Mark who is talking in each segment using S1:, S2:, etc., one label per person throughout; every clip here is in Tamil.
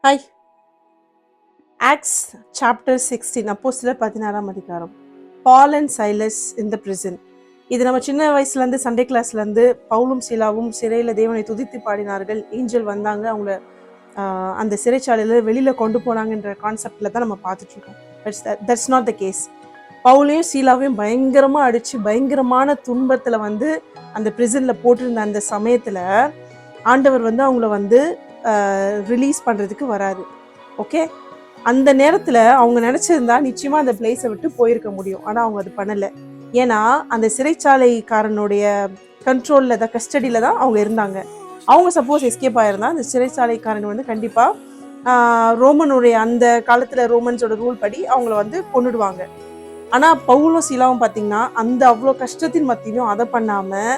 S1: ஹாய். ஆக்ட்ஸ் சாப்டர் 16 அப்போஸ்தலர் 16ஆம் அதிகாரம். Paul and Silas in the prison. இது நம்ம சின்ன வயசுலேருந்து சண்டே கிளாஸ்லேருந்து பவுலும் சீலாவும் சிறையில் தேவனை துதித்து பாடினார்கள், ஏஞ்சல் வந்தாங்க, அவங்கள அந்த சிறைச்சாலையில் வெளியில் கொண்டு போனாங்கன்ற கான்செப்டில் தான் நம்ம பார்த்துட்ருக்கோம். But that's not the case. பவுலையும் சீலாவையும் பயங்கரமாக அடித்து பயங்கரமான துன்பத்தில் அந்த பிரிசனில் போட்டிருந்த அந்த சமயத்தில் ஆண்டவர் அவங்கள ரிலீஸ் பண்ணுறதுக்கு வராரு. ஓகே, அந்த நேரத்தில் அவங்க நினச்சிருந்தா நிச்சயமாக அந்த பிளேஸை விட்டு போயிருக்க முடியும். ஆனால் அவங்க அது பண்ணலை. ஏன்னா அந்த சிறைச்சாலைக்காரனுடைய கண்ட்ரோலில் தான், கஸ்டடியில் தான் அவங்க இருந்தாங்க. அவங்க சப்போஸ் எஸ்கேப் ஆகிருந்தா அந்த சிறைச்சாலைக்காரன் கண்டிப்பாக ரோமனுடைய அந்த காலத்தில் ரோமன்ஸோட ரூல் படி அவங்கள கொன்னுடுவாங்க. ஆனால் பவுலும் சீலாவும் பார்த்தீங்கன்னா அந்த அவ்வளோ கஷ்டத்தின் மத்தியிலும் அதை பண்ணாமல்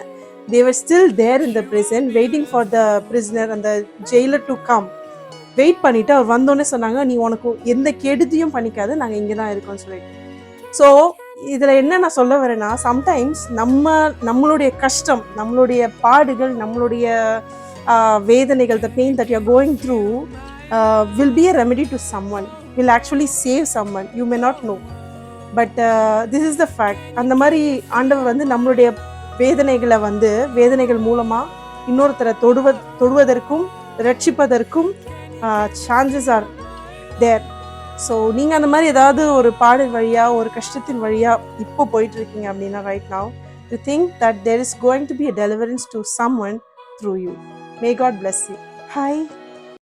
S1: they were still there in the prison waiting for the prisoner and the jailer to come. Wait பண்ணிவிட்டு அவர் வந்தோடனே சொன்னாங்க, நீ உனக்கு எந்த கெடுதியும் பண்ணிக்காது, நாங்கள் இங்கே தான் இருக்கோம்னு சொல்லிட்டு. ஸோ இதில் என்ன நான் சொல்ல வரேன்னா, சம்டைம்ஸ் நம்மளுடைய கஷ்டம், நம்மளுடைய பாடுகள், நம்மளுடைய வேதனைகள், the pain that you are going through will be a remedy to someone, will actually save someone, you may not know, but this is the fact. அந்த மாதிரி ஆண்டவர் நம்மளுடைய வேதனைகளை வேதனைகள் மூலமாக இன்னொருத்தரை தொடுவதற்கும் ரட்சிப்பதற்கும் சான்சஸ் ஆர் தேர். ஸோ நீங்கள் அந்த மாதிரி ஏதாவது ஒரு பாடல் வழியாக, ஒரு கஷ்டத்தின் வழியாக இப்போ போயிட்டுருக்கீங்க அப்படின்னா, right now you think that there is going to be a deliverance to some one through you. May God bless you. Hi.